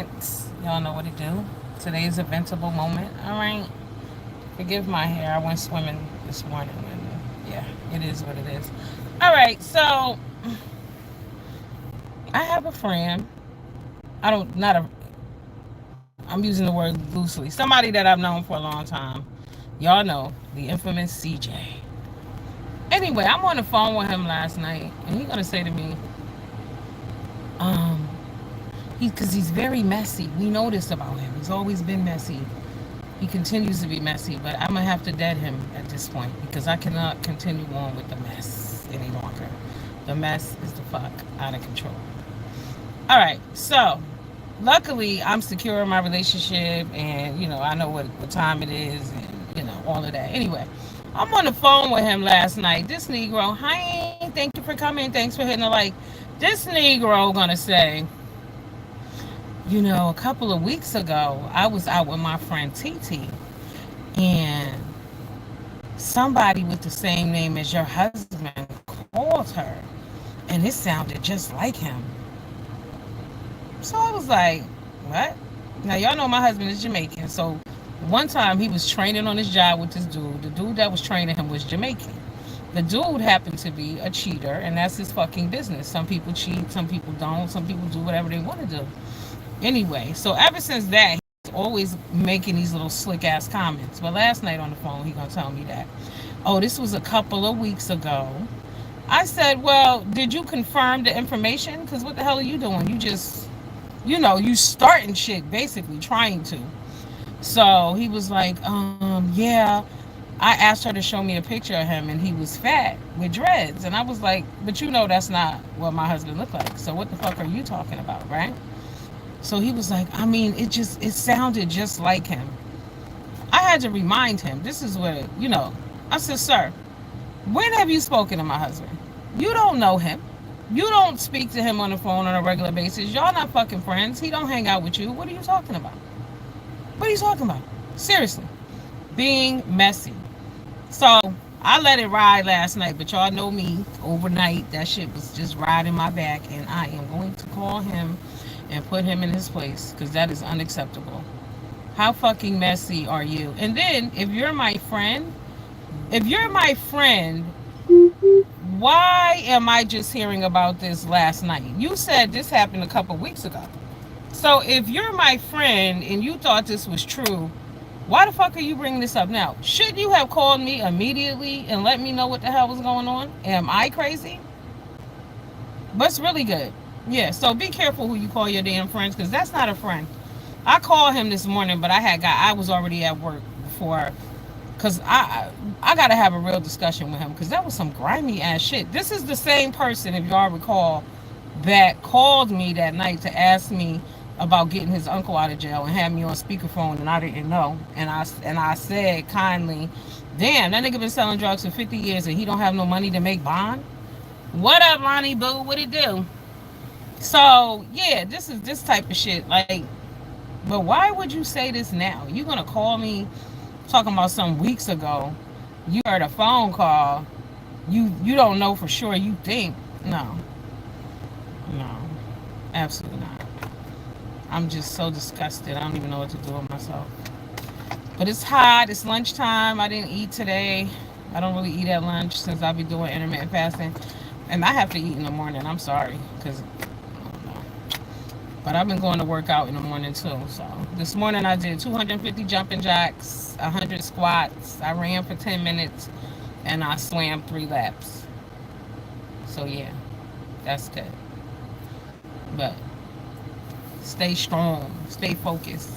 events. Y'all know what to do. Today is a ventable moment. All right. Forgive my hair. I went swimming this morning, and yeah, it is what it is. All right. So I have a friend. I don't not a. I'm using the word loosely. Somebody that I've known for a long time. Y'all know the infamous CJ. Anyway, I'm on the phone with him last night, and he's gonna say to me, um, because he's very messy. We know this about him. He's always been messy. He continues to be messy, but I'm gonna have to dead him at this point because I cannot continue on with the mess any longer. The mess is the fuck out of control. All right, so luckily I'm secure in my relationship, and I know what time it is, and all of that. Anyway, I'm on the phone with him last night. This Negro, hi, thank you for coming, thanks for hitting the like. This Negro gonna say, a couple of weeks ago, I was out with my friend TT, and somebody with the same name as your husband called her, and it sounded just like him. So I was like, what? Now, y'all know my husband is Jamaican, so one time he was training on his job with this dude. The dude that was training him was Jamaican. The dude happened to be a cheater, and that's his fucking business. Some people cheat, some people don't, some people do whatever they want to do. Anyway, so ever since that, he's always making these little slick ass comments. But last night on the phone, he gonna tell me that, oh, this was a couple of weeks ago. I said, well, did you confirm the information? Because what the hell are you doing? You just, you starting shit, basically trying to. So he was like, yeah. I asked her to show me a picture of him, and he was fat with dreads. And I was like, but that's not what my husband looked like. So what the fuck are you talking about, right? So he was like, I mean, it sounded just like him. I had to remind him, this is what, I said, sir, when have you spoken to my husband? You don't know him. You don't speak to him on the phone on a regular basis. Y'all not fucking friends. He don't hang out with you. What are you talking about? What are you talking about? Seriously. Being messy. So I let it ride last night, but y'all know me. Overnight, that shit was just riding my back, and I am going to call him and put him in his place because that is unacceptable. How fucking messy are you? And then if you're my friend, why am I just hearing about this last night? You said this happened a couple weeks ago. So if you're my friend and you thought this was true, why the fuck are you bringing this up now? Shouldn't you have called me immediately and let me know what the hell was going on? Am I crazy? But it's really good. Yeah, so be careful who you call your damn friends, because that's not a friend. I called him this morning, but I was already at work before, because I got to have a real discussion with him, because that was some grimy ass shit. This is the same person, if y'all recall, that called me that night to ask me about getting his uncle out of jail and had me on speakerphone, and I didn't know. And I said kindly, damn, that nigga been selling drugs for 50 years and he don't have no money to make bond. What up, Lonnie Boo? What it do? So yeah, this is this type of shit. Like, but why would you say this now? You gonna call me talking about some weeks ago? You heard a phone call. You don't know for sure. You think no, no, absolutely not. I'm just so disgusted. I don't even know what to do with myself. But it's hot. It's lunchtime. I didn't eat today. I don't really eat at lunch since I be doing intermittent fasting, and I have to eat in the morning. I'm sorry, because but I've been going to work out in the morning too. So this morning I did 250 jumping jacks, 100 squats. I ran for 10 minutes, and I swam 3 laps. So yeah, that's good. But stay strong, stay focused,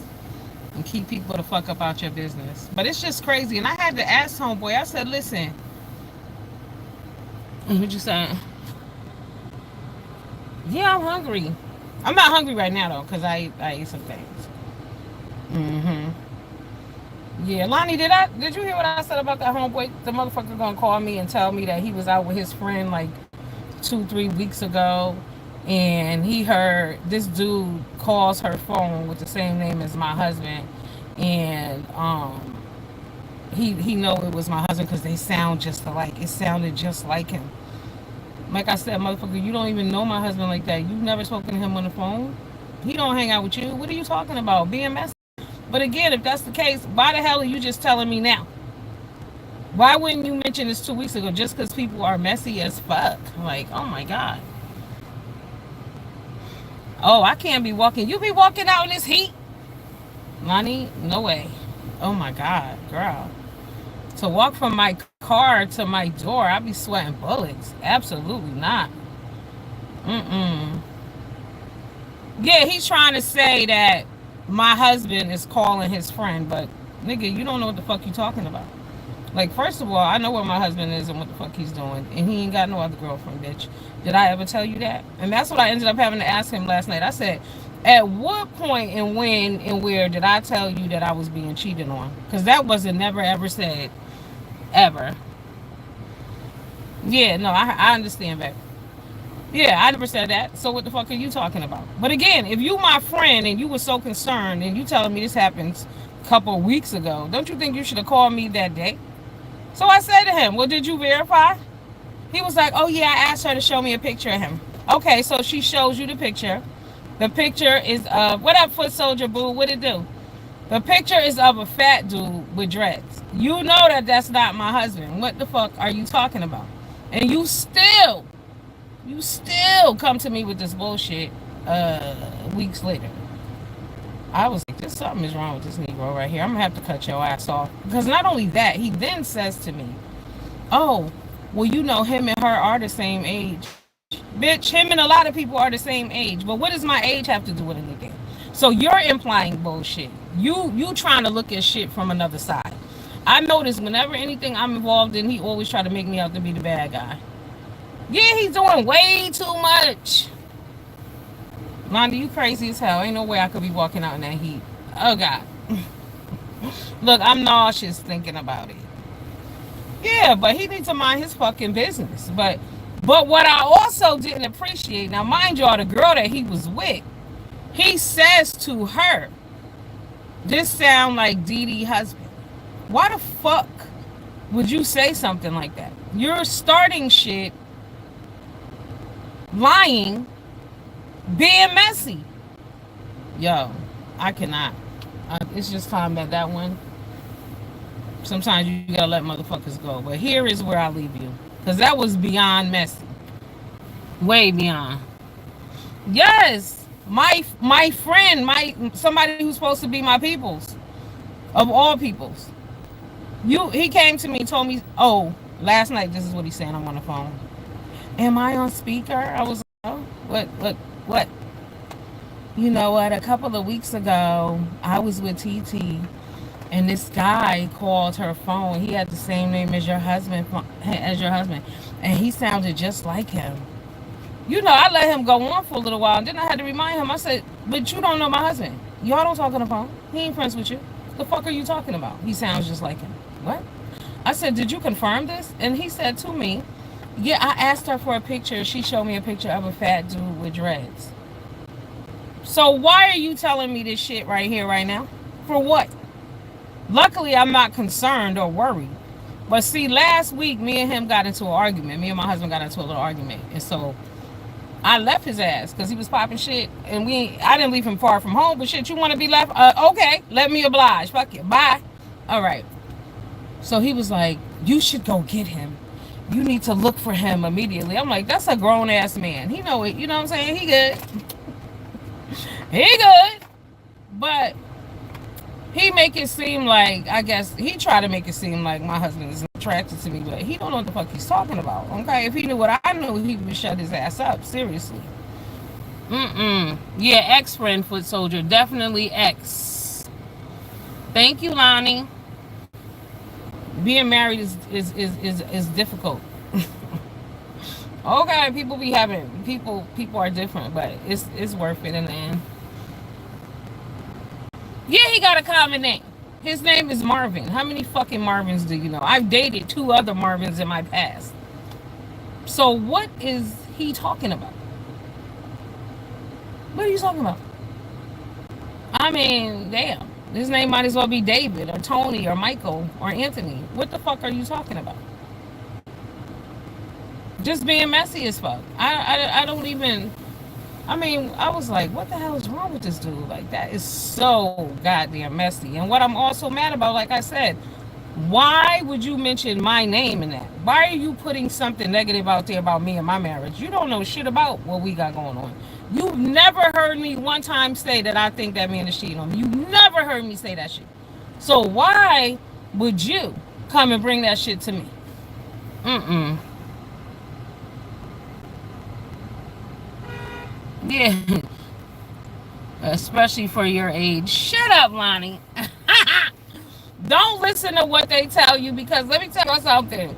and keep people the fuck up out your business. But it's just crazy. And I had to ask homeboy, I said, listen, what you saying? Yeah, I'm hungry. I'm not hungry right now though, because I ate some things. Mm-hmm. Yeah, Lonnie, did you hear what I said about that homeboy? The motherfucker gonna call me and tell me that he was out with his friend like 2-3 weeks ago, and he heard this dude calls her phone with the same name as my husband, and he know it was my husband because they sound just alike. It sounded just like him. Like I said, motherfucker, you don't even know my husband like that. You've never spoken to him on the phone. He don't hang out with you. What are you talking about? Being messy. But again, if that's the case, why the hell are you just telling me now? Why wouldn't you mention this 2 weeks ago? Just because people are messy as fuck. Like, oh my God. Oh, I can't be walking. You be walking out in this heat? Lonnie, no way. Oh my God, girl. To walk from my car to my door, I be sweating bullets. Absolutely not. Mm-mm. Yeah, he's trying to say that my husband is calling his friend, but nigga, you don't know what the fuck you talking about. Like, first of all, I know where my husband is and what the fuck he's doing, and he ain't got no other girlfriend, bitch. Did I ever tell you that? And that's what I ended up having to ask him last night. I said, at what point and when and where did I tell you that I was being cheated on? Because that wasn't never ever said, ever. Yeah, no, I understand that. Yeah, I never said that. So what the fuck are you talking about? But again, if you my friend and you were so concerned and you telling me this happened a couple of weeks ago, don't you think you should have called me that day? So I said to him, well, did you verify? He was like, oh yeah, I asked her to show me a picture of him. Okay, so she shows you the picture. The picture is of, what up, foot soldier boo? What it do? The picture is of a fat dude with dreads. You know that that's not my husband. What the fuck are you talking about? And you still come to me with this bullshit weeks later. I was like, there's something is wrong with this Negro right here. I'm gonna have to cut your ass off. Because not only that, he then says to me, oh, well, you know, him and her are the same age. Bitch, him and a lot of people are the same age. But what does my age have to do with anything? So you're implying bullshit. You trying to look at shit from another side. I notice whenever anything I'm involved in, he always try to make me out to be the bad guy. Yeah, he's doing way too much. Londa, you crazy as hell. Ain't no way I could be walking out in that heat. Oh, God. Look, I'm nauseous thinking about it. Yeah, but he needs to mind his fucking business. But what I also didn't appreciate, now mind y'all, the girl that he was with, he says to her, this sound like DD husband. Why the fuck would you say something like that? You're starting shit, lying, being messy. Yo, I cannot. It's just time that one. Sometimes you gotta let motherfuckers go. But here is where I leave you. Because that was beyond messy. Way beyond. Yes. My friend, somebody who's supposed to be my peoples. Of all peoples. He came to me and told me, oh, last night, this is what he's saying. I'm on the phone. Am I on speaker? I was like, oh, what? You know what? A couple of weeks ago, I was with TT, and this guy called her phone. He had the same name as your husband, and he sounded just like him. You know, I let him go on for a little while, and then I had to remind him. I said, but you don't know my husband. Y'all don't talk on the phone. He ain't friends with you. The fuck are you talking about? He sounds just like him. What? I said, did you confirm this? And he said to me, yeah, I asked her for a picture. She showed me a picture of a fat dude with dreads. So why are you telling me this shit right here, right now? For what? Luckily, I'm not concerned or worried. But see, last week, me and him got into an argument. Me and my husband got into a little argument. And so I left his ass because he was popping shit. And I didn't leave him far from home. But shit, you want to be left? Okay, let me oblige. Fuck you. Bye. All right. So he was like, you should go get him. You need to look for him immediately. I'm like, that's a grown-ass man. He know it. You know what I'm saying? He good. He good. But he make it seem like, I guess, he try to make it seem like my husband is attracted to me, but he don't know what the fuck he's talking about, okay? If he knew what I knew, he would shut his ass up, seriously. Yeah, ex-friend, foot soldier, definitely ex. Thank you, Lonnie. Being married is difficult. Okay, people are different, but it's worth it in the end. Yeah, he got a common name. His name is Marvin. How many fucking Marvins do you know? I've dated 2 other Marvins in my past. So what is he talking about? What are you talking about? I mean, damn. His name might as well be David or Tony or Michael or Anthony. What the fuck are you talking about? Just being messy as fuck. I don't even... I mean, I was like, what the hell is wrong wrong with this dude? Like, that is so goddamn messy. And what I'm also mad about, like I said, why would you mention my name in that? Why are you putting something negative out there about me and my marriage? You don't know shit about what we got going on. You've never heard me one time say that I think that man is cheating on me. You never heard me say that shit. So why would you come and bring that shit to me? Mm-mm. Yeah. Especially for your age. Shut up, Lonnie. Don't listen to what they tell you, because let me tell you something.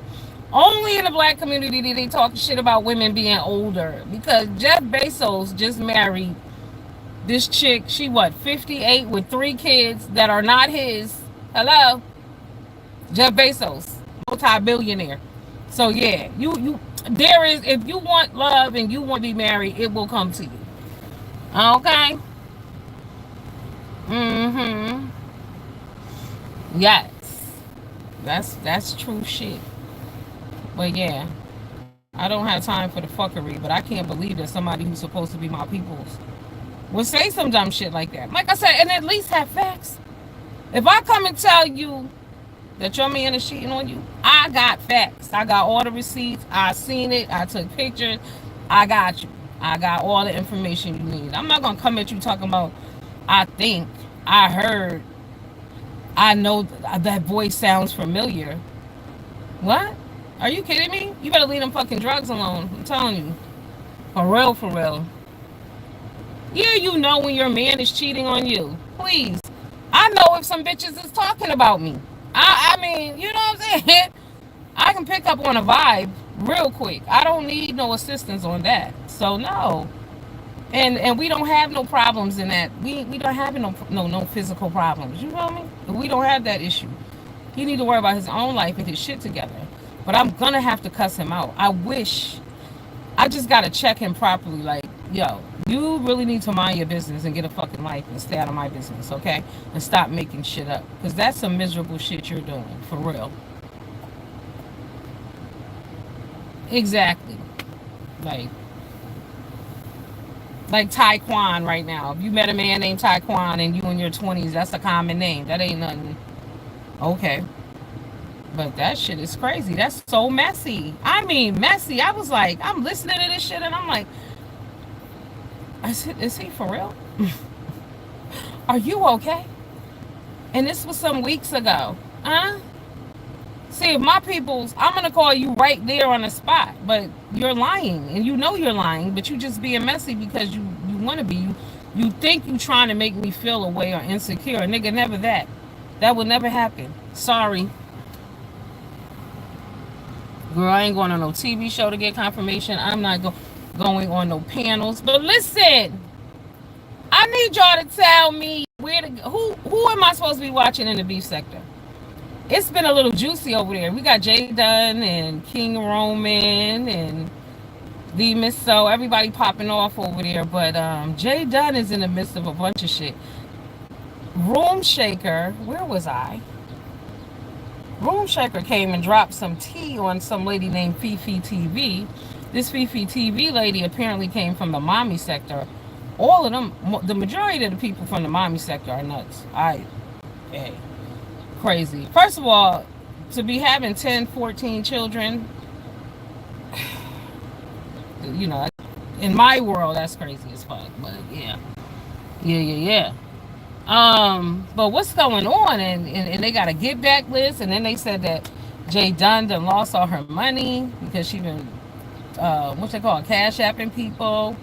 Only in the black community do they talk shit about women being older. Because Jeff Bezos just married this chick. She what, 58 with 3 kids that are not his. Hello? Jeff Bezos, multi-billionaire. So yeah, you there is, if you want love and you want to be married, it will come to you. Okay? Mm-hmm. Yes. That's true shit. But yeah, I don't have time for the fuckery, but I can't believe that somebody who's supposed to be my people's would say some dumb shit like that. Like I said, and at least have facts. If I come and tell you that your man is cheating on you, I got facts. I got all the receipts. I seen it. I took pictures. I got you. I got all the information you need. I'm not gonna come at you talking about I think, I heard, I know that voice sounds familiar. What? Are you kidding me? You better leave them fucking drugs alone. I'm telling you. For real, for real. Yeah, you know when your man is cheating on you. Please. I know if some bitches is talking about me. I mean, you know what I'm saying? I can pick up on a vibe real quick. I don't need no assistance on that. So no. And we don't have no problems in that. We don't have no physical problems. You feel me? We don't have that issue. He need to worry about his own life and his shit together. But I'm gonna have to cuss him out. I just gotta check him properly. Like, yo, you really need to mind your business and get a fucking life and stay out of my business, okay? And stop making shit up. Because that's some miserable shit you're doing. For real. Exactly. Like, like Taekwon right now. If you met a man named Taekwon and you in your 20s, that's a common name. That ain't nothing. Okay. But that shit is crazy. That's so messy. I mean, messy. I was like, I'm listening to this shit and I'm like, is he for real? Are you okay? And this was some weeks ago. Huh? See, if my people's, I'm going to call you right there on the spot. But you're lying. And you know you're lying. But you just being messy because you want to be. You think you trying to make me feel away or insecure. Nigga, never that. That would never happen. Sorry. Girl, I ain't going on no TV show to get confirmation. I'm not going on no panels. But listen, I need y'all to tell me who am I supposed to be watching in the beef sector? It's been a little juicy over there. We got Jay Dunn and King Roman and the Miss So, everybody popping off over there. But Jay Dunn is in the midst of a bunch of shit. Room Shaker, where was I? Room Shaker came and dropped some tea on some lady named Fifi TV. This Fifi TV lady apparently came from the mommy sector. All of them, the majority of the people from the mommy sector are nuts. Hey, crazy. First of all, to be having 10, 14 children, you know, in my world, that's crazy as fuck. But yeah. But what's going on? And they got a get back list, and then they said that Jay Dunn done lost all her money because she been what they call cash apping people.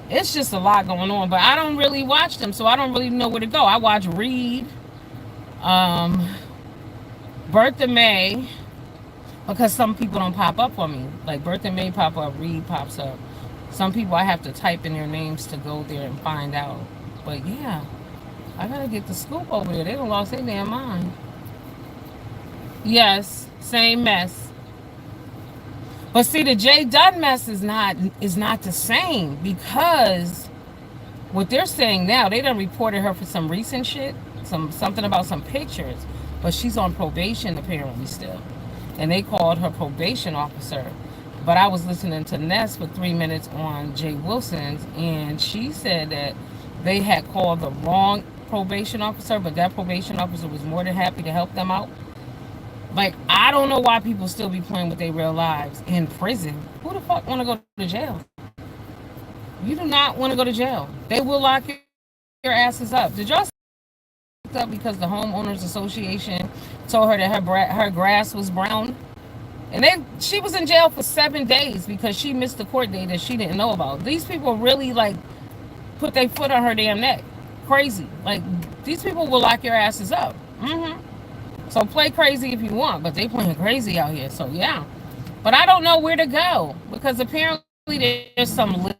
It's just a lot going on, but I don't really watch them, so I don't really know where to go. I watch Reed, Bertha May, because some people don't pop up for me. Like Bertha May pop up, Reed pops up. Some people I have to type in their names to go there and find out. But yeah, I gotta get the scoop over there. They done lost their damn mind. Yes, same mess. But see, the Jay Dunn mess is not the same, because what they're saying now, they done reported her for some recent shit, something about some pictures, but she's on probation apparently still, and they called her probation officer. But I was listening to Ness for 3 minutes on Jay Wilson's, and she said that they had called the wrong probation officer, but that probation officer was more than happy to help them out. Like, I don't know why people still be playing with their real lives in prison. Who the fuck want to go to jail? You do not want to go to jail. They will lock your asses up. Did y'all see that lady got locked up because the homeowners association told her that her grass was brown? And then she was in jail for 7 days because she missed the court date that she didn't know about. These people really like put their foot on her damn neck. Crazy. Like, these people will lock your asses up. So play crazy if you want, but they playing crazy out here. So yeah. But I don't know where to go because apparently there's some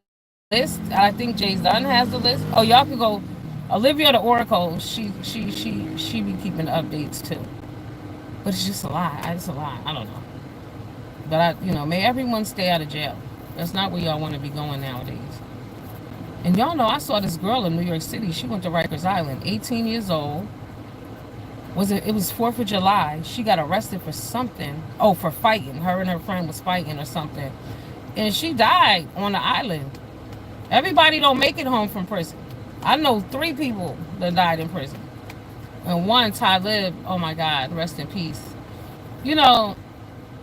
list. I think Jay Dunn has the list. Oh, y'all can go. Olivia the Oracle. She be keeping updates too. But it's just a lie. It's a lie. I don't know. But may everyone stay out of jail. That's not where y'all want to be going nowadays. And y'all know I saw this girl in New York City. She went to Rikers Island, 18 years old. It was 4th of July. She got arrested for something. Oh, for fighting. Her and her friend was fighting or something. And she died on the island. Everybody don't make it home from prison. I know 3 people that died in prison. And one, Talib, oh my God, rest in peace. You know,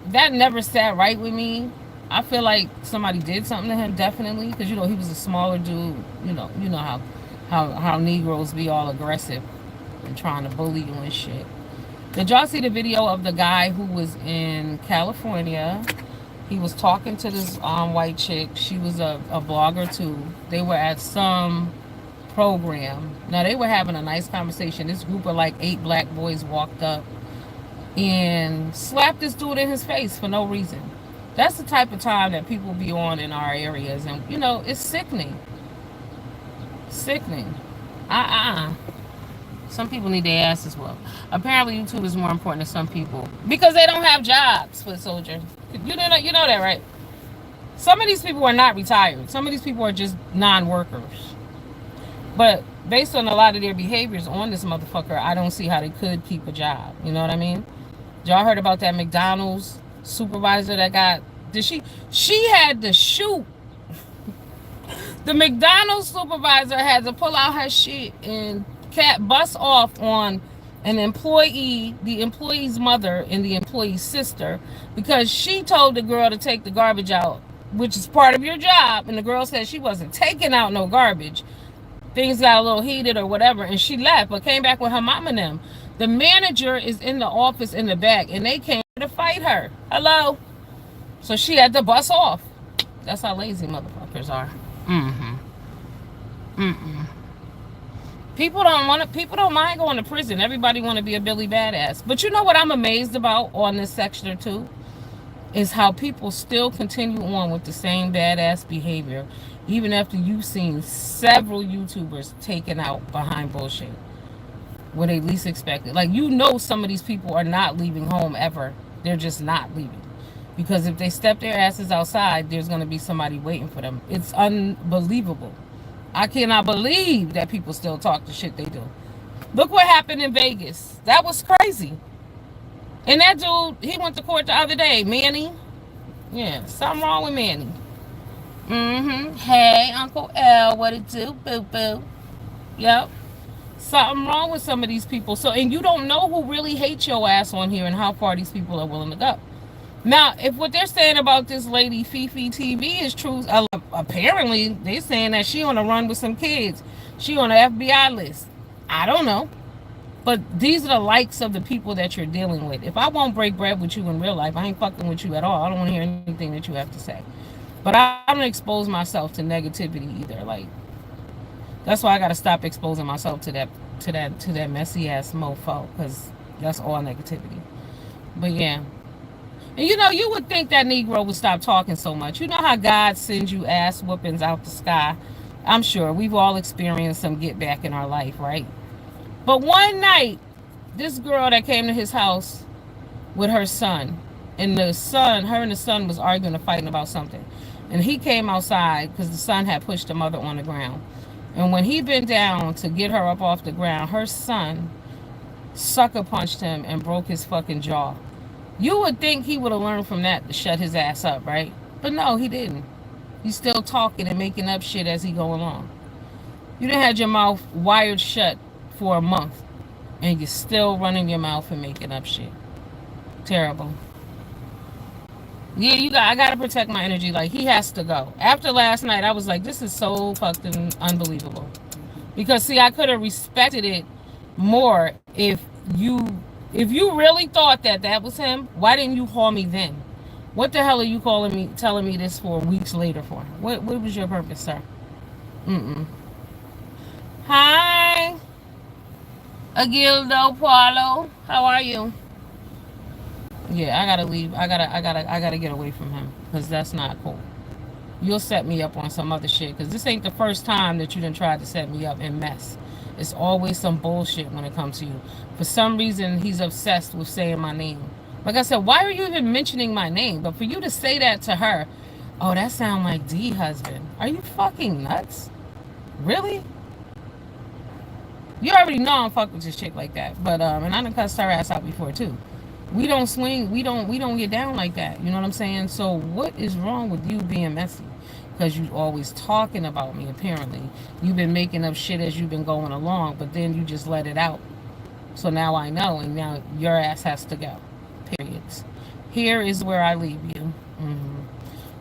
that never sat right with me. I feel like somebody did something to him, definitely, because he was a smaller dude. You know how Negroes be all aggressive and trying to bully you and shit. Did y'all see the video of the guy who was in California? He was talking to this white chick. She was a blogger too. They were at some program. Now they were having a nice conversation. This group of like 8 black boys walked up and slapped this dude in his face for no reason. That's the type of time that people be on in our areas, and it's sickening. Sickening. Some people need their ass as well. Apparently, YouTube is more important to some people because they don't have jobs. Foot soldier, you know that, right? Some of these people are not retired. Some of these people are just non-workers. But based on a lot of their behaviors on this motherfucker, I don't see how they could keep a job. You know what I mean? Y'all heard about that McDonald's supervisor that got? She had to shoot. The McDonald's supervisor had to pull out her shit and bust off on an employee, the employee's mother, and the employee's sister because she told the girl to take the garbage out, which is part of your job. And the girl said she wasn't taking out no garbage. Things got a little heated or whatever, and she left, but came back with her mom and them. The manager is in the office in the back, and they came to fight her. Hello? So she had to bust off. That's how lazy motherfuckers are. People don't mind going to prison. Everybody want to be a Billy Badass. But you know what I'm amazed about on this section too? Is how people still continue on with the same badass behavior even after you've seen several YouTubers taken out behind bullshit when they least expect it. Like, some of these people are not leaving home ever. They're just not leaving. Because if they step their asses outside, there's going to be somebody waiting for them. It's unbelievable. I cannot believe that people still talk the shit they do. Look what happened in Vegas. That was crazy. And that dude, he went to court the other day. Manny. Yeah, something wrong with Manny. Hey, Uncle L, what it do? Boo boo. Yep. Something wrong with some of these people. And you don't know who really hates your ass on here and how far these people are willing to go. Now, if what they're saying about this lady, Fifi TV, is true, apparently they're saying that she on a run with some kids. She on the FBI list. I don't know. But these are the likes of the people that you're dealing with. If I won't break bread with you in real life, I ain't fucking with you at all. I don't want to hear anything that you have to say. But I don't expose myself to negativity either. Like, that's why I gotta stop exposing myself to that messy ass mofo, because that's all negativity. But yeah. And you would think that Negro would stop talking so much. You know how God sends you ass whoopings out the sky? I'm sure we've all experienced some get back in our life, right? But one night, this girl that came to his house with her son, her and the son was arguing and fighting about something. And he came outside because the son had pushed the mother on the ground. And when he bent down to get her up off the ground, her son sucker punched him and broke his fucking jaw. You would think he would have learned from that to shut his ass up, right? But no, he didn't. He's still talking and making up shit as he go along. You done had your mouth wired shut for a month, and you're still running your mouth and making up shit. Terrible. Yeah, you got. I gotta protect my energy. Like he has to go. After last night, I was like, this is so fucking unbelievable. Because see, I could have respected it more you if you really thought that that was him. Why didn't you call me then? What the hell are you calling me, telling me this for weeks later for? What was your purpose, sir? Mm-mm. Hi, Agildo Paulo. How are you? Yeah, I gotta leave. I gotta get away from him because that's not cool. You'll set me up on some other shit because this ain't the first time that you done tried to set me up and mess. It's always some bullshit when it comes to you. For some reason, he's obsessed with saying my name. Like I said, why are you even mentioning my name? But for you to say that to her, oh, that sound like D husband. Are you fucking nuts? Really? You already know I don't fuck with this chick like that. But and I done cussed her ass out before too. We don't swing. We don't get down like that. You know what I'm saying? So what is wrong with you being messy? Because you always talking about me. Apparently, you've been making up shit as you've been going along, but then you just let it out. So now I know, and now your ass has to go. Periods. Here is where I leave you.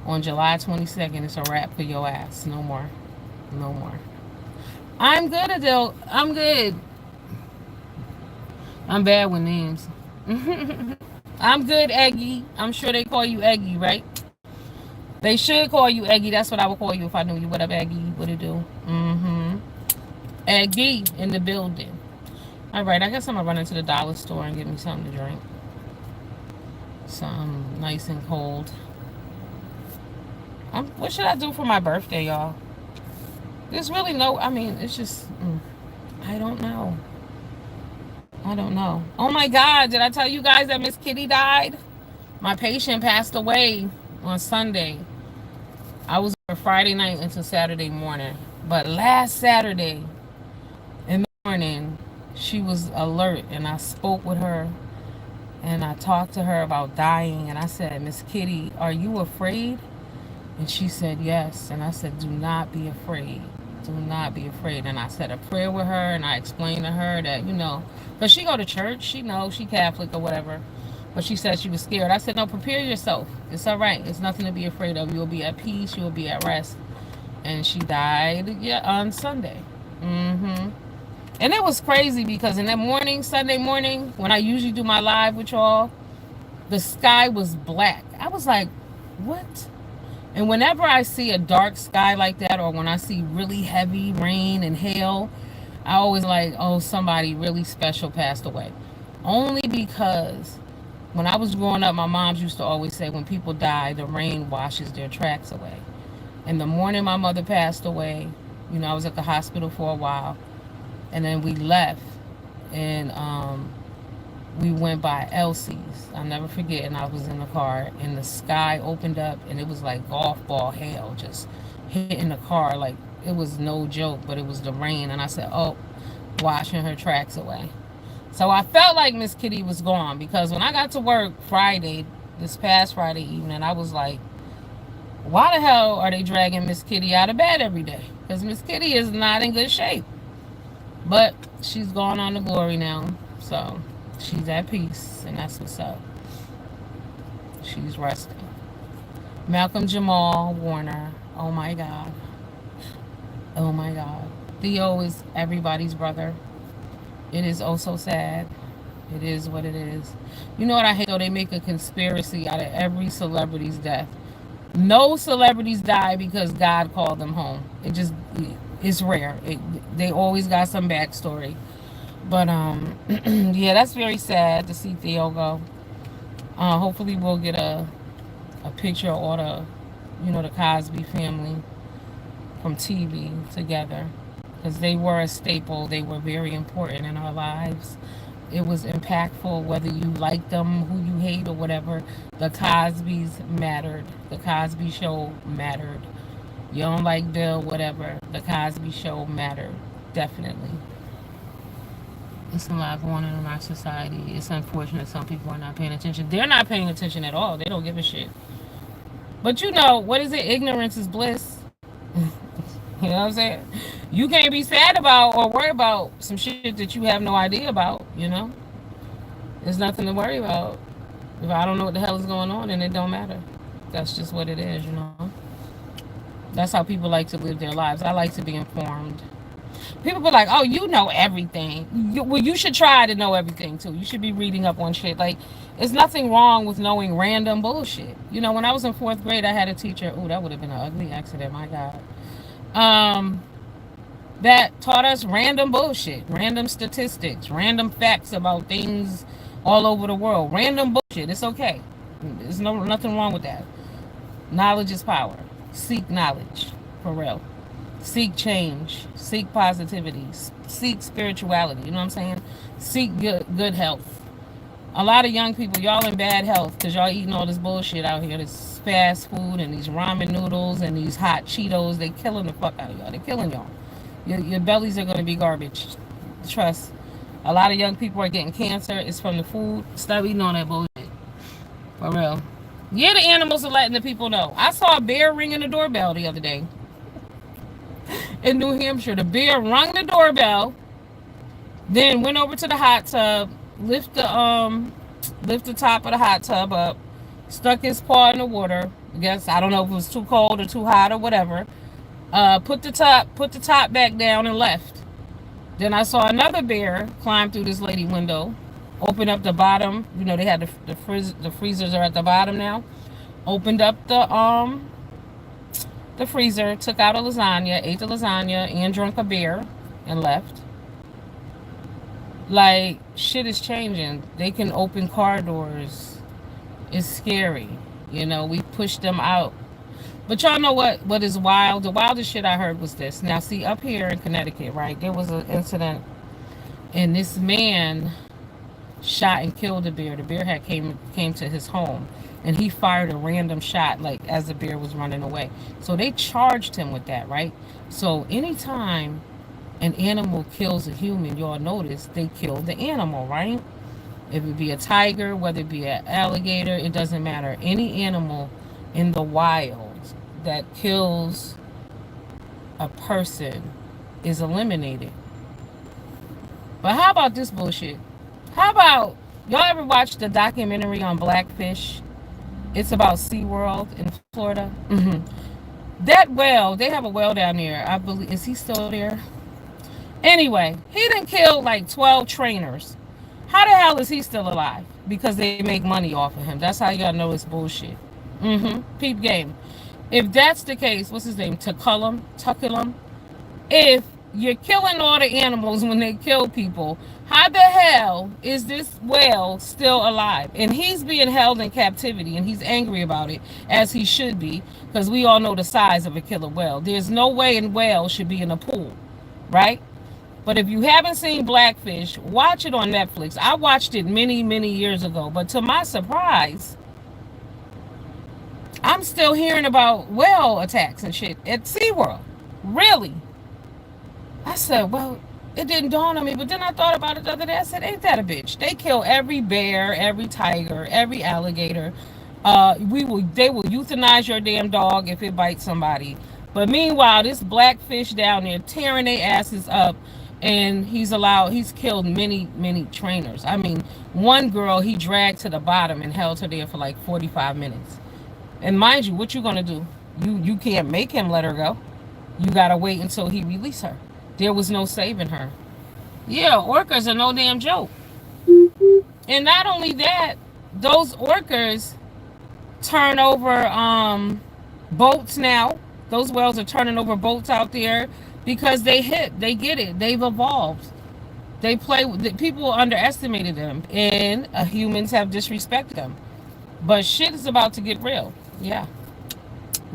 On July 22nd, it's a wrap for your ass. No more. No more. I'm good, Adele. I'm good. I'm bad with names. I'm good, Eggy. I'm sure they call you Eggy, right? They should call you Eggy. That's what I would call you if I knew you. What up, Eggy? What it do? Eggy in the building. All right, I guess I'm gonna run into the dollar store and get me something to drink. Something nice and cold. What should I do for my birthday, y'all? There's really no. I mean, it's just. I don't know. I don't know. Oh my God! Did I tell you guys that Miss Kitty died? My patient passed away on Sunday. I was there Friday night until Saturday morning. But last Saturday in the morning, she was alert, and I spoke with her, and I talked to her about dying, and I said, Miss Kitty, are you afraid? And she said yes. And I said, do not be afraid. Do not be afraid. And I said a prayer with her, and I explained to her that, because she go to church, she knows she Catholic or whatever. But she said she was scared. I said, no, prepare yourself. It's all right. It's nothing to be afraid of. You'll be at peace. You'll be at rest. And she died on Sunday. And it was crazy because in that morning, Sunday morning, when I usually do my live with y'all, the sky was black. I was like, what? And whenever I see a dark sky like that, or when I see really heavy rain and hail, I always like, oh, somebody really special passed away. Only because when I was growing up, my moms used to always say when people die, the rain washes their tracks away. And the morning my mother passed away, I was at the hospital for a while. And then we left. And we went by Elsie's. I'll never forget. And I was in the car, and the sky opened up, and it was like golf ball hail just hitting the car. Like, it was no joke, but it was the rain. And I said, oh, washing her tracks away. So I felt like Miss Kitty was gone, because when I got to work Friday, this past Friday evening, I was like, why the hell are they dragging Miss Kitty out of bed every day? Because Miss Kitty is not in good shape. But she's gone on to glory now. So she's at peace, and that's what's up. She's resting. Malcolm Jamal Warner. Oh my God. Oh my God. Theo is everybody's brother. It is oh so sad. It is what it is. You know what I hate though? They make a conspiracy out of every celebrity's death. No celebrities die because God called them home. It's rare. They always got some backstory. But yeah, that's very sad to see Theo go. Hopefully we'll get a picture of all the Cosby family from TV together, because they were a staple. They were very important in our lives. It was impactful, whether you like them, who you hate, or whatever. The Cosbys mattered. The Cosby Show mattered. You don't like Bill, whatever. The Cosby Show mattered. Definitely. It's a lot going on in our society. It's unfortunate some people are not paying attention. They're not paying attention at all. They don't give a shit. But what is it? Ignorance is bliss. You know what I'm saying? You can't be sad about or worry about some shit that you have no idea about, you know? There's nothing to worry about. If I don't know what the hell is going on, then it don't matter. That's just what it is, you know? That's how people like to live their lives. I like to be informed. People be like, "Oh, you know everything." Well, you should try to know everything too. You should be reading up on shit. Like, there's nothing wrong with knowing random bullshit. You know, when I was in fourth grade, I had a teacher. Oh, that would have been an ugly accident. My God. Um, that taught us random bullshit, random statistics, random facts about things all over the world. Random bullshit. It's okay. There's nothing wrong with that. Knowledge is power. Seek knowledge, for real. Seek change. Seek positivity. Seek spirituality. You know what I'm saying? Seek good health. A lot of young people, y'all in bad health because y'all eating all this bullshit out here. This fast food and these ramen noodles and these hot Cheetos. They killing the fuck out of y'all. They killing y'all. Your bellies are gonna be garbage. Trust. A lot of young people are getting cancer. It's from the food. Stop eating all that bullshit. For real. Yeah, the animals are letting the people know. I saw a bear ringing the doorbell the other day in New Hampshire. The bear rung the doorbell, then went over to the hot tub, lift the top of the hot tub up, stuck his paw in the water. I guess I don't know if it was too cold or too hot or whatever. Put the top back down and left. Then I saw another bear climb through this lady window, open up the bottom. You know they had the freezers are at the bottom now. Opened up the freezer, took out a lasagna, ate the lasagna, and drank a beer, and left. Like, shit is changing. They can open car doors. It's scary. You know, we push them out. But y'all know what is wild? The wildest shit I heard was this. Now, see, up here in Connecticut, right, there was an incident, and this man shot and killed a bear. The bear had came to his home, and he fired a random shot, like, as the bear was running away. So they charged him with that, right? So anytime an animal kills a human, y'all notice they kill the animal, right? It would be a tiger, whether it be an alligator, it doesn't matter. Any animal in the wild that kills a person is eliminated. But how about this bullshit? How about y'all ever watched the documentary on Blackfish? It's about SeaWorld in Florida. That well, they have a well down there. I believe, is he still there? Anyway, he done killed like 12 trainers. How the hell is he still alive? Because they make money off of him. That's how y'all know it's bullshit. Peep game. If that's the case, what's his name? Tuculum. If you're killing all the animals when they kill people, how the hell is this whale still alive? And he's being held in captivity, and he's angry about it, as he should be, because we all know the size of a killer whale. There's no way a whale should be in a pool, right? But if you haven't seen Blackfish, watch it on Netflix. I watched it many, many years ago, but to my surprise, I'm still hearing about whale attacks and shit at SeaWorld. Really? I said, well, it didn't dawn on me, but then I thought about it the other day. I said, ain't that a bitch? They kill every bear, every tiger, every alligator. They will euthanize your damn dog if it bites somebody. But meanwhile, this Blackfish down there tearing their asses up, and he's killed many, many trainers. I mean, one girl he dragged to the bottom and held her there for like 45 minutes. And mind you, what you gonna do? You can't make him let her go. You gotta wait until he release her. There was no saving her. Yeah, orcas are no damn joke. And not only that, those orcas turn over boats now. Those whales are turning over boats out there because they get it. They've evolved. People underestimated them, and humans have disrespected them. But shit is about to get real. Yeah,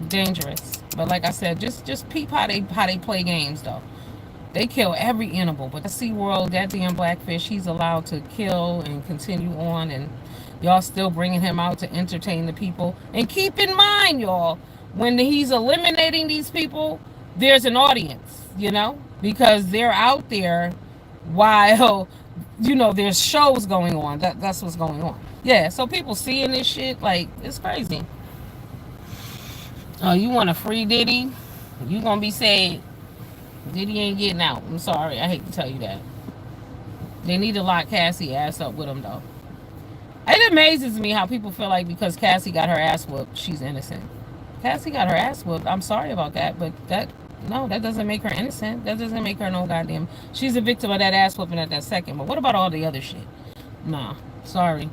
dangerous. But like I said, just peep how they play games though. They kill every animal, but the SeaWorld, that damn Blackfish, he's allowed to kill and continue on, and y'all still bringing him out to entertain the people. And keep in mind, y'all, when he's eliminating these people, there's an audience, you know, because they're out there while, you know, there's shows going on. That's what's going on. Yeah, so people seeing this shit, like, it's crazy. Oh, you want a free Diddy? You gonna be sad. Diddy ain't getting out. I'm sorry. I hate to tell you that. They need to lock Cassie ass up with him though. It amazes me how people feel like because Cassie got her ass whooped, she's innocent. Cassie got her ass whooped. I'm sorry about that, but that no, that doesn't make her innocent. That doesn't make her no goddamn. She's a victim of that ass whooping at that second. But what about all the other shit? Nah, sorry.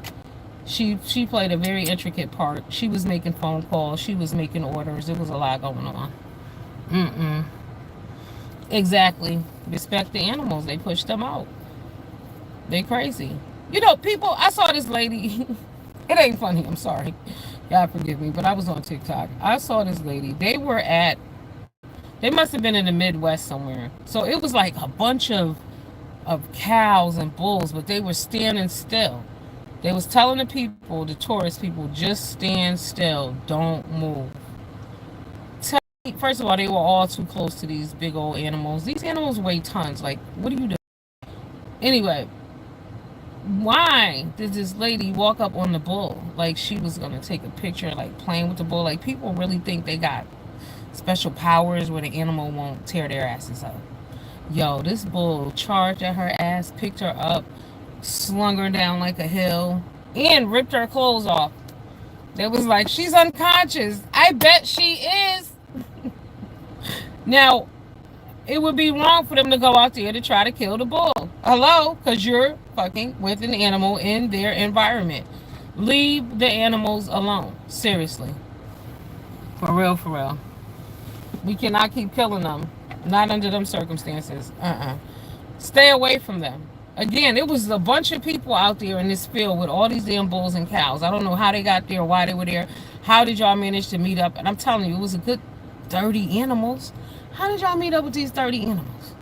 She played a very intricate part. She was making phone calls. She was making orders. It was a lot going on. Mm-mm. Exactly. Respect the animals. They pushed them out. They crazy. You know, people. I saw this lady. It ain't funny. I'm sorry. God forgive me, but I was on TikTok. I saw this lady. They were at. They must have been in the Midwest somewhere. So it was like a bunch of cows and bulls, but they were standing still. They was telling the people, the tourist people, just stand still, don't move. First of all, they were all too close to these big old animals. These animals weigh tons. Like, what are you doing? Anyway, why did this lady walk up on the bull like she was gonna take a picture, like playing with the bull? Like people really think they got special powers where the animal won't tear their asses up. Yo, this bull charged at her ass, picked her up, slung her down like a hill, and ripped her clothes off. It was like, she's unconscious. I bet she is. Now, it would be wrong for them to go out there to try to kill the bull. Hello? Because you're fucking with an animal in their environment. Leave the animals alone. Seriously. For real, for real. We cannot keep killing them. Not under them circumstances. Stay away from them. Again, it was a bunch of people out there in this field with all these damn bulls and cows. I don't know how they got there, why they were there. How did y'all manage to meet up? And I'm telling you, it was a good 30 animals. How did y'all meet up with these 30 animals?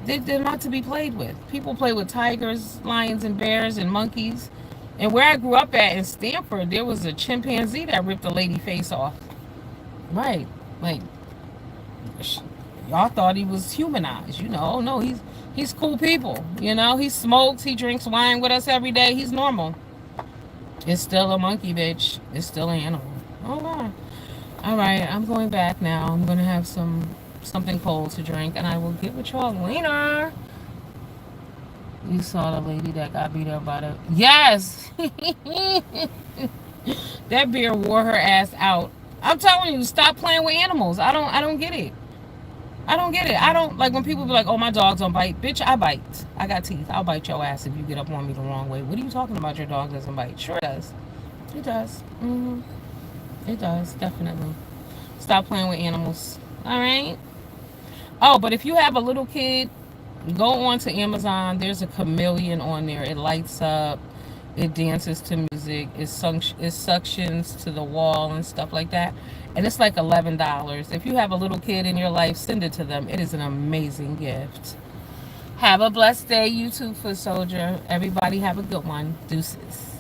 They're not to be played with. People play with tigers, lions, and bears, and monkeys. And where I grew up at in Stanford, there was a chimpanzee that ripped a lady face off. Right. Like, y'all thought he was humanized. You know, oh no, he's cool people. You know, he smokes, he drinks wine with us every day. He's normal. It's still a monkey, bitch. It's still an animal. Oh my. All right, I'm going back now. I'm gonna have something cold to drink, and I will get with y'all later. You saw the lady that got beat up by the yes. That beer wore her ass out. I'm telling you, stop playing with animals. I don't get it. I don't get it. I don't like when people be like, "Oh, my dogs don't bite." Bitch, I bite. I got teeth. I'll bite your ass if you get up on me the wrong way. What are you talking about? Your dog doesn't bite? Sure does. It does. It does definitely. Stop playing with animals. All right. Oh, but if you have a little kid, go on to Amazon. There's a chameleon on there. It lights up. It dances to music. It suctions to the wall and stuff like that. And it's like $11. If you have a little kid in your life, send it to them. It is an amazing gift. Have a blessed day, YouTube foot soldier. Everybody have a good one. Deuces.